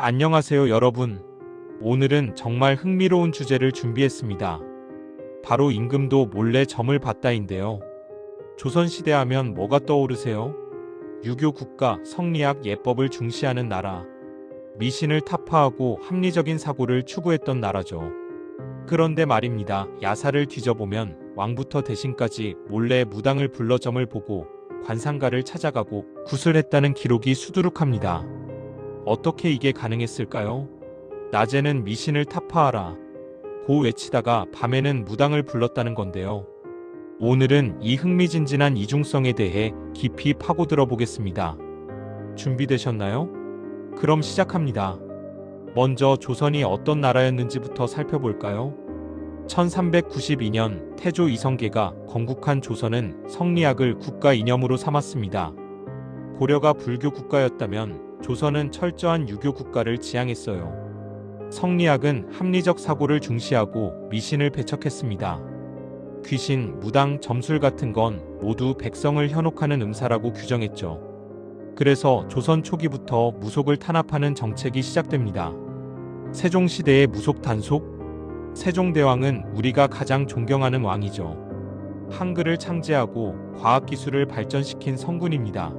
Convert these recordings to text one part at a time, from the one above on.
안녕하세요, 여러분. 오늘은 정말 흥미로운 주제를 준비했습니다. 바로 임금도 몰래 점을 봤다인데요. 조선시대 하면 뭐가 떠오르세요? 유교 국가, 성리학, 예법을 중시하는 나라. 미신을 타파하고 합리적인 사고를 추구했던 나라죠. 그런데 말입니다. 야사를 뒤져보면 왕부터 대신까지 몰래 무당을 불러 점을 보고 관상가를 찾아가고 구슬했다는 기록이 수두룩합니다. 어떻게 이게 가능했을까요? 낮에는 미신을 타파하라 고 외치다가 밤에는 무당을 불렀다는 건데요. 오늘은 이 흥미진진한 이중성에 대해 깊이 파고들어 보겠습니다. 준비되셨나요? 그럼 시작합니다. 먼저 조선이 어떤 나라였는지부터 살펴볼까요? 1392년 태조 이성계가 건국한 조선은 성리학을 국가 이념으로 삼았습니다. 고려가 불교 국가였다면 조선은 철저한 유교 국가를 지향했어요. 성리학은 합리적 사고를 중시하고 미신을 배척했습니다. 귀신, 무당, 점술 같은 건 모두 백성을 현혹하는 음사라고 규정했죠. 그래서 조선 초기부터 무속을 탄압하는 정책이 시작됩니다. 세종시대의 무속 단속? 세종대왕은 우리가 가장 존경하는 왕이죠. 한글을 창제하고 과학기술을 발전시킨 성군입니다.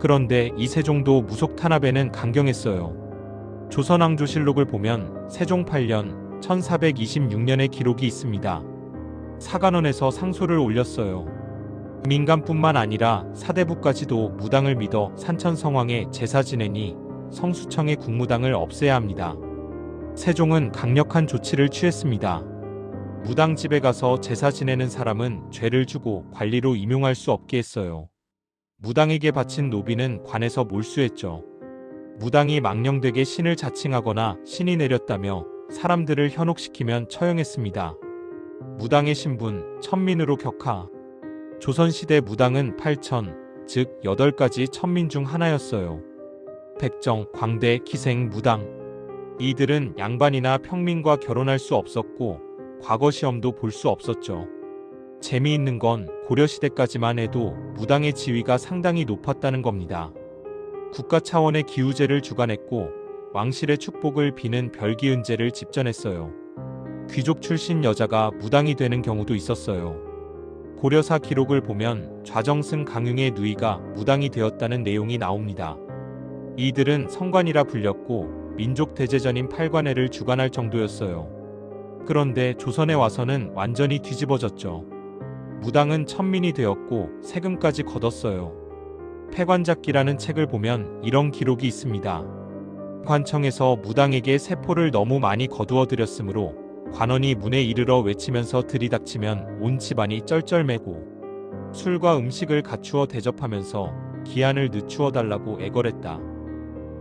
그런데 이 세종도 무속 탄압에는 강경했어요. 조선왕조실록을 보면 세종 8년 1426년의 기록이 있습니다. 사간원에서 상소를 올렸어요. 민간뿐만 아니라 사대부까지도 무당을 믿어 산천성왕에 제사 지내니 성수청의 국무당을 없애야 합니다. 세종은 강력한 조치를 취했습니다. 무당집에 가서 제사 지내는 사람은 죄를 주고 관리로 임용할 수 없게 했어요. 무당에게 바친 노비는 관에서 몰수했죠. 무당이 망령되게 신을 자칭하거나 신이 내렸다며 사람들을 현혹시키면 처형했습니다. 무당의 신분, 천민으로 격하. 조선시대 무당은 8천, 즉 8가지 천민 중 하나였어요. 백정, 광대, 기생, 무당. 이들은 양반이나 평민과 결혼할 수 없었고 과거 시험도 볼 수 없었죠. 재미있는 건 고려시대까지만 해도 무당의 지위가 상당히 높았다는 겁니다. 국가 차원의 기우제를 주관했고 왕실의 축복을 비는 별기은제를 집전했어요. 귀족 출신 여자가 무당이 되는 경우도 있었어요. 고려사 기록을 보면 좌정승 강융의 누이가 무당이 되었다는 내용이 나옵니다. 이들은 성관이라 불렸고 민족 대제전인 팔관회를 주관할 정도였어요. 그런데 조선에 와서는 완전히 뒤집어졌죠. 무당은 천민이 되었고 세금까지 걷었어요. 패관잡기라는 책을 보면 이런 기록이 있습니다. 관청에서 무당에게 세포를 너무 많이 거두어 들였으므로 관원이 문에 이르러 외치면서 들이닥치면 온 집안이 쩔쩔매고 술과 음식을 갖추어 대접하면서 기한을 늦추어 달라고 애걸했다.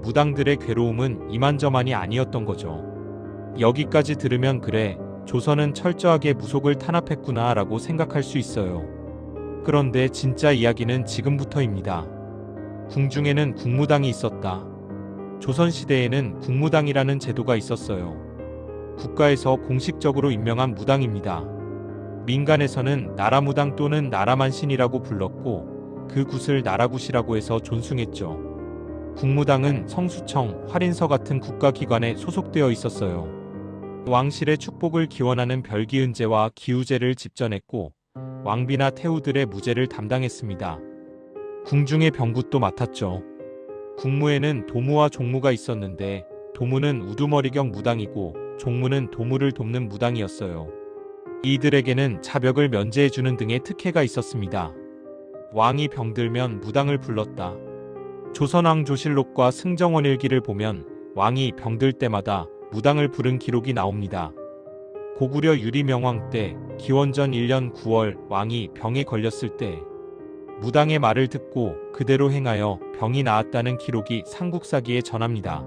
무당들의 괴로움은 이만저만이 아니었던 거죠. 여기까지 들으면 그래, 조선은 철저하게 무속을 탄압했구나 라고 생각할 수 있어요. 그런데 진짜 이야기는 지금부터입니다. 궁중에는 국무당이 있었다. 조선시대에는 국무당이라는 제도가 있었어요. 국가에서 공식적으로 임명한 무당입니다. 민간에서는 나라무당 또는 나라만신이라고 불렀고 그 굿을 나라굿이라고 해서 존숭했죠. 국무당은 성수청, 활인서 같은 국가기관에 소속되어 있었어요. 왕실의 축복을 기원하는 별기은제와 기우제를 집전했고 왕비나 태우들의 무제를 담당했습니다. 궁중의 병굿도 맡았죠. 국무에는 도무와 종무가 있었는데 도무는 우두머리경 무당이고 종무는 도무를 돕는 무당이었어요. 이들에게는 자벽을 면제해주는 등의 특혜가 있었습니다. 왕이 병들면 무당을 불렀다. 조선왕조실록과 승정원일기를 보면 왕이 병들 때마다 무당을 부른 기록이 나옵니다. 고구려 유리명왕 때 기원전 1년 9월 왕이 병에 걸렸을 때 무당의 말을 듣고 그대로 행하여 병이 나았다는 기록이 삼국사기에 전합니다.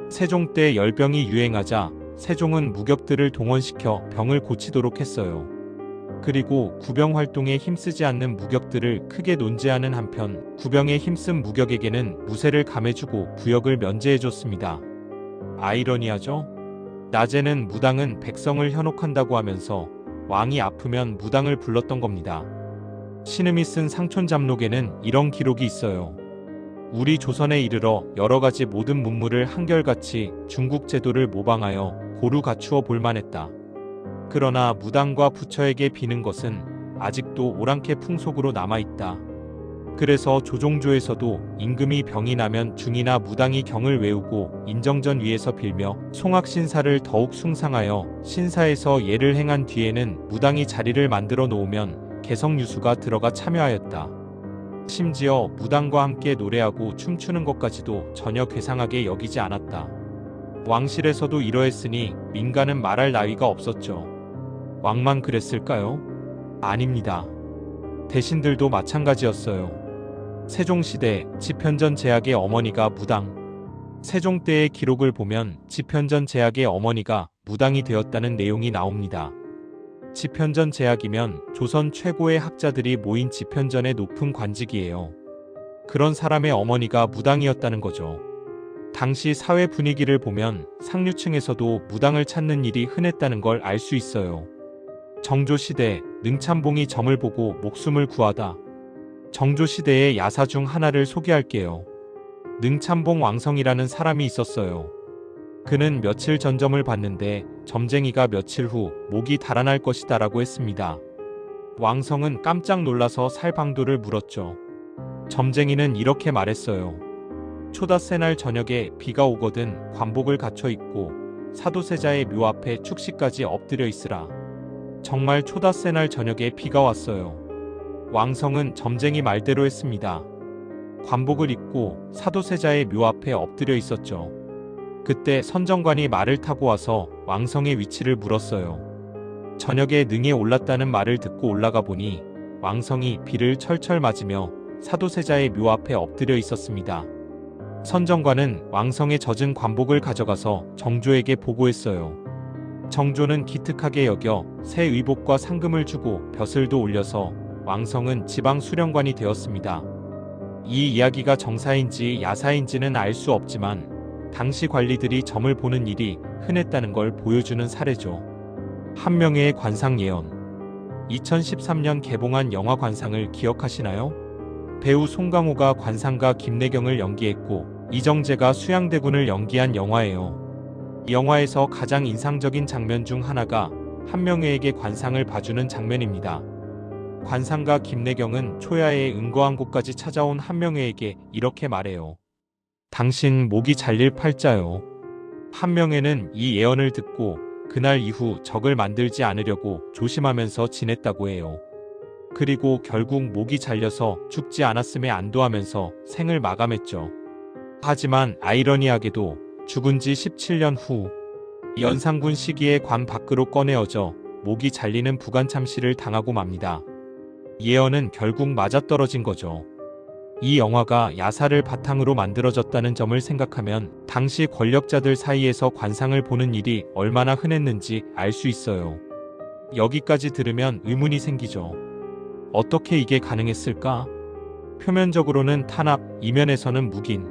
세종 때 열병이 유행하자 세종은 무ገብ들을 동원시켜 병을 고치도록 했어요. 그리고 구병 활동에 힘쓰지 않는 무ገብ들을 크게 논제하는 한편 구병에 힘쓴 무격에게는 무세를 감해주고 부역을 면제해줬습니다. 아이러니하죠? 낮에는 무당은 백성을 현혹한다고 하면서 왕이 아프면 무당을 불렀던 겁니다. 신음이 쓴 상촌잡록에는 이런 기록이 있어요. 우리 조선에 이르러 여러 가지 모든 문물을 한결같이 중국 제도를 모방하여 고루 갖추어 볼만했다. 그러나 무당과 부처에게 비는 것은 아직도 오랑캐 풍속으로 남아있다. 그래서 조종조에서도 임금이 병이 나면 중이나 무당이 경을 외우고 인정전 위에서 빌며 송악신사를 더욱 숭상하여 신사에서 예를 행한 뒤에는 무당이 자리를 만들어 놓으면 개성유수가 들어가 참여하였다. 심지어 무당과 함께 노래하고 춤추는 것까지도 전혀 괴상하게 여기지 않았다. 왕실에서도 이러했으니 민간은 말할 나위가 없었죠. 왕만 그랬을까요? 아닙니다. 대신들도 마찬가지였어요. 세종시대 집현전 제약의 어머니가 무당. 세종 때의 기록을 보면 집현전 제약의 어머니가 무당이 되었다는 내용이 나옵니다. 집현전 제약이면 조선 최고의 학자들이 모인 집현전의 높은 관직이에요. 그런 사람의 어머니가 무당이었다는 거죠. 당시 사회 분위기를 보면 상류층에서도 무당을 찾는 일이 흔했다는 걸 알 수 있어요. 정조시대 능참봉이 점을 보고 목숨을 구하다. 정조시대의 야사 중 하나를 소개할게요. 능참봉 왕성이라는 사람이 있었어요. 그는 며칠 전 점을 봤는데 점쟁이가 며칠 후 목이 달아날 것이다 라고 했습니다. 왕성은 깜짝 놀라서 살방도를 물었죠. 점쟁이는 이렇게 말했어요. 초닷새 날 저녁에 비가 오거든 관복을 갖춰 입고 사도세자의 묘 앞에 축시까지 엎드려 있으라. 정말 초닷새 날 저녁에 비가 왔어요. 왕성은 점쟁이 말대로 했습니다. 관복을 입고 사도세자의 묘 앞에 엎드려 있었죠. 그때 선정관이 말을 타고 와서 왕성의 위치를 물었어요. 저녁에 능에 올랐다는 말을 듣고 올라가 보니 왕성이 비를 철철 맞으며 사도세자의 묘 앞에 엎드려 있었습니다. 선정관은 왕성의 젖은 관복을 가져가서 정조에게 보고했어요. 정조는 기특하게 여겨 새 의복과 상금을 주고 벼슬도 올려서 왕성은 지방 수령관이 되었습니다. 이 이야기가 정사인지 야사인지는 알 수 없지만 당시 관리들이 점을 보는 일이 흔했다는 걸 보여주는 사례죠. 한명회의 관상 예언. 2013년 개봉한 영화 관상을 기억하시나요? 배우 송강호가 관상가 김내경을 연기했고 이정재가 수양대군을 연기한 영화예요. 이 영화에서 가장 인상적인 장면 중 하나가 한명회에게 관상을 봐주는 장면입니다. 관상가 김내경은 초야에 은거한 곳까지 찾아온 한명회에게 이렇게 말해요. 당신 목이 잘릴 팔자요. 한명회는 이 예언을 듣고 그날 이후 적을 만들지 않으려고 조심하면서 지냈다고 해요. 그리고 결국 목이 잘려서 죽지 않았음에 안도하면서 생을 마감했죠. 하지만 아이러니하게도 죽은 지 17년 후 연산군 시기에 관 밖으로 꺼내어져 목이 잘리는 부관참시를 당하고 맙니다. 예언은 결국 맞아떨어진 거죠. 이 영화가 야사를 바탕으로 만들어졌다는 점을 생각하면 당시 권력자들 사이에서 관상을 보는 일이 얼마나 흔했는지 알 수 있어요. 여기까지 들으면 의문이 생기죠. 어떻게 이게 가능했을까? 표면적으로는 탄압, 이면에서는 묵인.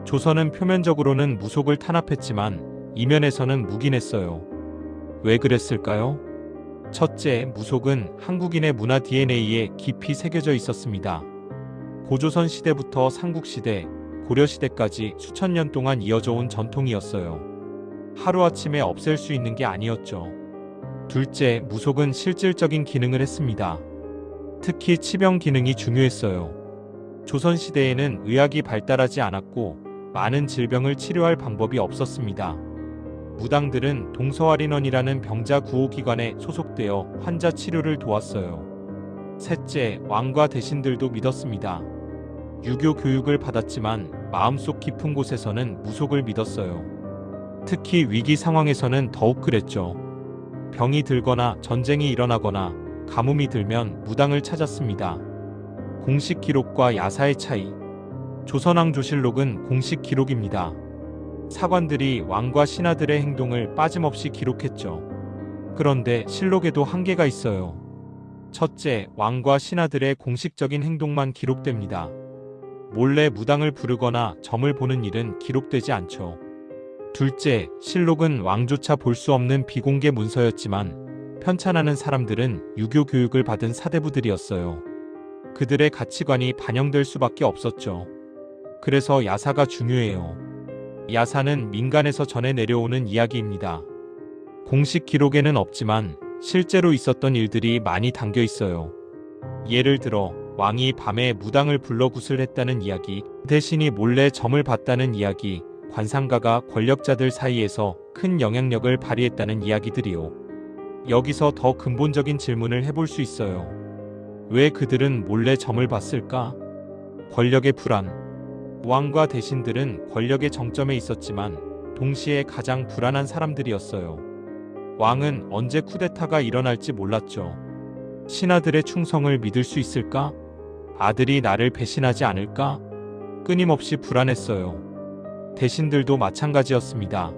조선은 표면적으로는 무속을 탄압했지만 이면에서는 묵인했어요. 왜 그랬을까요? 첫째, 무속은 한국인의 문화 DNA에 깊이 새겨져 있었습니다. 고조선 시대부터 삼국시대, 고려시대까지 수천 년 동안 이어져 온 전통이었어요. 하루아침에 없앨 수 있는 게 아니었죠. 둘째, 무속은 실질적인 기능을 했습니다. 특히 치병 기능이 중요했어요. 조선시대에는 의학이 발달하지 않았고 많은 질병을 치료할 방법이 없었습니다. 무당들은 동서활인원이라는 병자 구호기관에 소속되어 환자 치료를 도왔어요. 셋째, 왕과 대신들도 믿었습니다. 유교 교육을 받았지만 마음속 깊은 곳에서는 무속을 믿었어요. 특히 위기 상황에서는 더욱 그랬죠. 병이 들거나 전쟁이 일어나거나 가뭄이 들면 무당을 찾았습니다. 공식 기록과 야사의 차이. 조선왕조실록은 공식 기록입니다. 사관들이 왕과 신하들의 행동을 빠짐없이 기록했죠. 그런데 실록에도 한계가 있어요. 첫째, 왕과 신하들의 공식적인 행동만 기록됩니다. 몰래 무당을 부르거나 점을 보는 일은 기록되지 않죠. 둘째, 실록은 왕조차 볼 수 없는 비공개 문서였지만 편찬하는 사람들은 유교 교육을 받은 사대부들이었어요. 그들의 가치관이 반영될 수밖에 없었죠. 그래서 야사가 중요해요. 야사는 민간에서 전해 내려오는 이야기입니다. 공식 기록에는 없지만 실제로 있었던 일들이 많이 담겨 있어요. 예를 들어 왕이 밤에 무당을 불러 구슬했다는 이야기, 대신이 몰래 점을 봤다는 이야기, 관상가가 권력자들 사이에서 큰 영향력을 발휘했다는 이야기들이요. 여기서 더 근본적인 질문을 해볼 수 있어요. 왜 그들은 몰래 점을 봤을까? 권력의 불안. 왕과 대신들은 권력의 정점에 있었지만 동시에 가장 불안한 사람들이었어요. 왕은 언제 쿠데타가 일어날지 몰랐죠. 신하들의 충성을 믿을 수 있을까? 아들이 나를 배신하지 않을까? 끊임없이 불안했어요. 대신들도 마찬가지였습니다.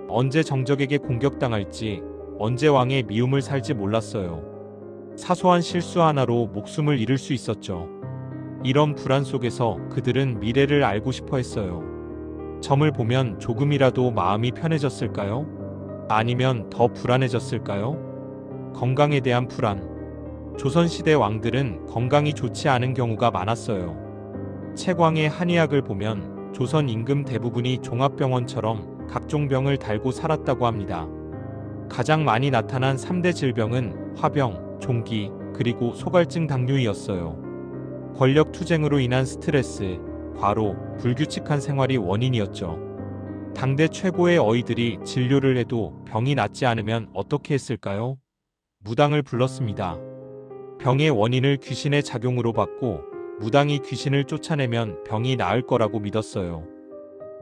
언제 정적에게 공격당할지, 언제 왕의 미움을 살지 몰랐어요. 사소한 실수 하나로 목숨을 잃을 수 있었죠. 이런 불안 속에서 그들은 미래를 알고 싶어 했어요. 점을 보면 조금이라도 마음이 편해졌을까요? 아니면 더 불안해졌을까요? 건강에 대한 불안. 조선시대 왕들은 건강이 좋지 않은 경우가 많았어요. 책왕의 한의학을 보면 조선 임금 대부분이 종합병원처럼 각종 병을 달고 살았다고 합니다. 가장 많이 나타난 3대 질병은 화병, 종기, 그리고 소갈증 당뇨이었어요. 권력 투쟁으로 인한 스트레스, 과로, 불규칙한 생활이 원인이었죠. 당대 최고의 어이들이 진료를 해도 병이 낫지 않으면 어떻게 했을까요? 무당을 불렀습니다. 병의 원인을 귀신의 작용으로 받고 무당이 귀신을 쫓아내면 병이 나을 거라고 믿었어요.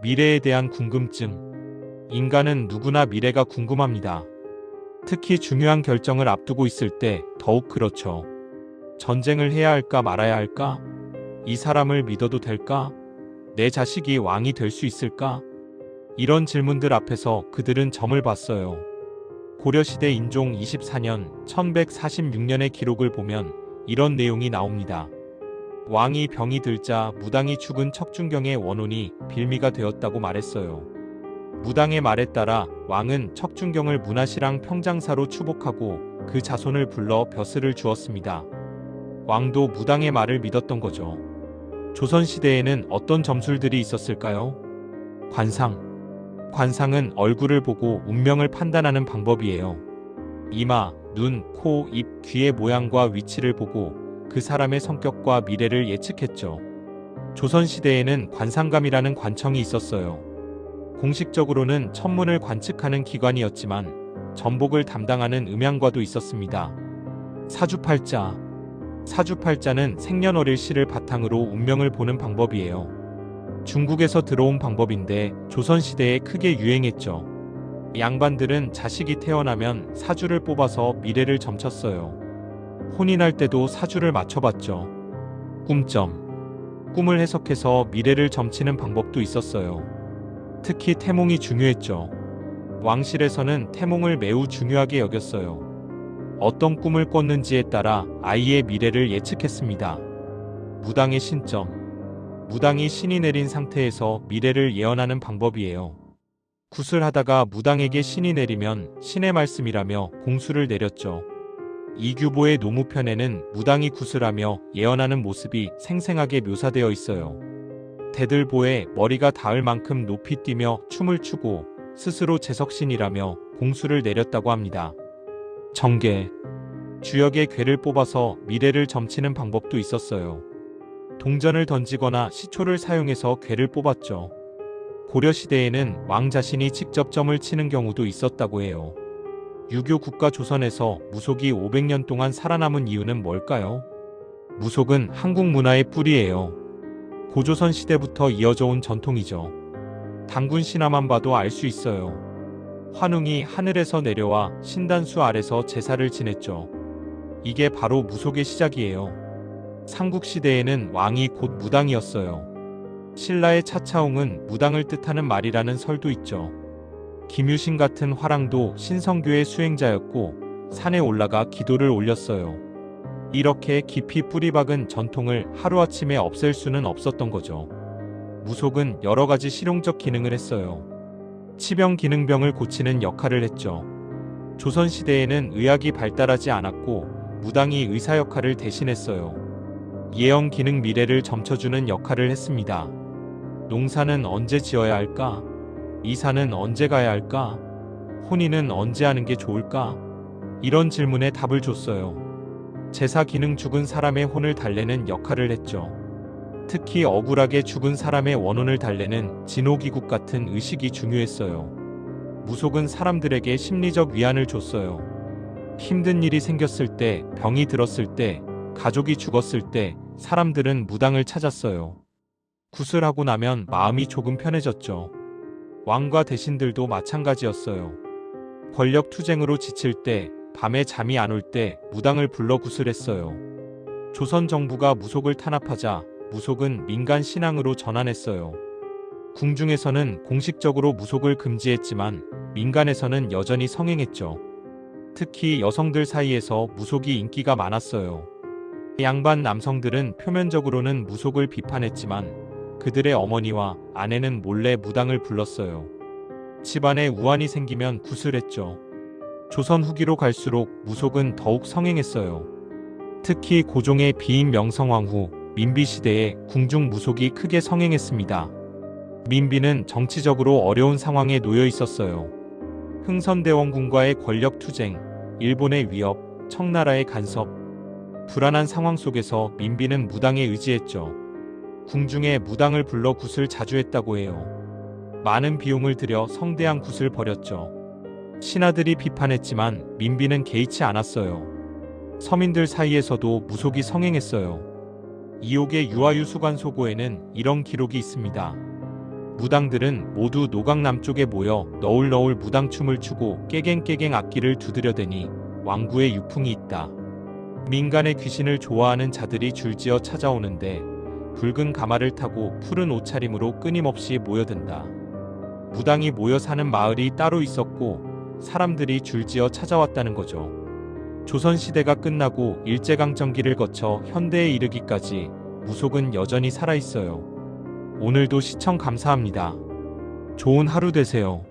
미래에 대한 궁금증. 인간은 누구나 미래가 궁금합니다. 특히 중요한 결정을 앞두고 있을 때 더욱 그렇죠. 전쟁을 해야 할까 말아야 할까? 이 사람을 믿어도 될까? 내 자식이 왕이 될 수 있을까? 이런 질문들 앞에서 그들은 점을 봤어요. 고려시대 인종 24년 1146년의 기록을 보면 이런 내용이 나옵니다. 왕이 병이 들자 무당이 죽은 척준경의 원혼이 빌미가 되었다고 말했어요. 무당의 말에 따라 왕은 척준경을 문화시랑 평장사로 추복하고 그 자손을 불러 벼슬을 주었습니다. 왕도 무당의 말을 믿었던 거죠. 조선시대에는 어떤 점술들이 있었을까요? 관상. 관상은 얼굴을 보고 운명을 판단하는 방법이에요. 이마, 눈, 코, 입, 귀의 모양과 위치를 보고 그 사람의 성격과 미래를 예측했죠. 조선시대에는 관상감이라는 관청이 있었어요. 공식적으로는 천문을 관측하는 기관이었지만 전복을 담당하는 음양과도 있었습니다. 사주팔자. 사주팔자는 생년월일시를 바탕으로 운명을 보는 방법이에요. 중국에서 들어온 방법인데 조선시대에 크게 유행했죠. 양반들은 자식이 태어나면 사주를 뽑아서 미래를 점쳤어요. 혼인할 때도 사주를 맞춰봤죠. 꿈점. 꿈을 해석해서 미래를 점치는 방법도 있었어요. 특히 태몽이 중요했죠. 왕실에서는 태몽을 매우 중요하게 여겼어요. 어떤 꿈을 꿨는지에 따라 아이의 미래를 예측했습니다. 무당의 신점. 무당이 신이 내린 상태에서 미래를 예언하는 방법이에요. 구슬하다가 무당에게 신이 내리면 신의 말씀이라며 공수를 내렸죠. 이규보의 노무편에는 무당이 구슬하며 예언하는 모습이 생생하게 묘사되어 있어요. 대들보에 머리가 닿을 만큼 높이 뛰며 춤을 추고 스스로 제석신이라며 공수를 내렸다고 합니다. 정계. 주역의 괴를 뽑아서 미래를 점치는 방법도 있었어요. 동전을 던지거나 시초를 사용해서 괴를 뽑았죠. 고려시대에는 왕 자신이 직접 점을 치는 경우도 있었다고 해요. 유교 국가 조선에서 무속이 500년 동안 살아남은 이유는 뭘까요? 무속은 한국 문화의 뿌리예요. 고조선 시대부터 이어져 온 전통이죠. 단군 신화만 봐도 알 수 있어요. 환웅이 하늘에서 내려와 신단수 아래서 제사를 지냈죠. 이게 바로 무속의 시작이에요. 삼국시대에는 왕이 곧 무당이었어요. 신라의 차차홍은 무당을 뜻하는 말이라는 설도 있죠. 김유신 같은 화랑도 신성교의 수행자였고 산에 올라가 기도를 올렸어요. 이렇게 깊이 뿌리박은 전통을 하루아침에 없앨 수는 없었던 거죠. 무속은 여러 가지 실용적 기능을 했어요. 치병 기능병을 고치는 역할을 했죠. 조선시대에는 의학이 발달하지 않았고 무당이 의사 역할을 대신했어요. 예언 기능 미래를 점쳐주는 역할을 했습니다. 농사는 언제 지어야 할까? 이사는 언제 가야 할까? 혼인은 언제 하는 게 좋을까? 이런 질문에 답을 줬어요. 제사 기능 죽은 사람의 혼을 달래는 역할을 했죠. 특히 억울하게 죽은 사람의 원혼을 달래는 진호기국 같은 의식이 중요했어요. 무속은 사람들에게 심리적 위안을 줬어요. 힘든 일이 생겼을 때, 병이 들었을 때, 가족이 죽었을 때 사람들은 무당을 찾았어요. 구슬하고 나면 마음이 조금 편해졌죠. 왕과 대신들도 마찬가지였어요. 권력 투쟁으로 지칠 때, 밤에 잠이 안 올 때 무당을 불러 구슬했어요. 조선 정부가 무속을 탄압하자 무속은 민간 신앙으로 전환했어요. 궁중에서는 공식적으로 무속을 금지했지만 민간에서는 여전히 성행했죠. 특히 여성들 사이에서 무속이 인기가 많았어요. 양반 남성들은 표면적으로는 무속을 비판했지만 그들의 어머니와 아내는 몰래 무당을 불렀어요. 집안에 우환이 생기면 구슬했죠. 조선 후기로 갈수록 무속은 더욱 성행했어요. 특히 고종의 비인 명성황 후 민비 시대에 궁중 무속이 크게 성행했습니다. 민비는 정치적으로 어려운 상황에 놓여 있었어요. 흥선대원군과의 권력 투쟁, 일본의 위협, 청나라의 간섭, 불안한 상황 속에서 민비는 무당에 의지했죠. 궁중에 무당을 불러 굿을 자주 했다고 해요. 많은 비용을 들여 성대한 굿을 벌였죠. 신하들이 비판했지만 민비는 개의치 않았어요. 서민들 사이에서도 무속이 성행했어요. 이옥의 유아유수관소고에는 이런 기록이 있습니다. 무당들은 모두 노강 남쪽에 모여 너울너울 무당춤을 추고 깨갱깨갱 악기를 두드려대니 왕구의 유풍이 있다. 민간의 귀신을 좋아하는 자들이 줄지어 찾아오는데 붉은 가마를 타고 푸른 옷차림으로 끊임없이 모여든다. 무당이 모여 사는 마을이 따로 있었고 사람들이 줄지어 찾아왔다는 거죠. 조선시대가 끝나고 일제강점기를 거쳐 현대에 이르기까지 무속은 여전히 살아있어요. 오늘도 시청 감사합니다. 좋은 하루 되세요.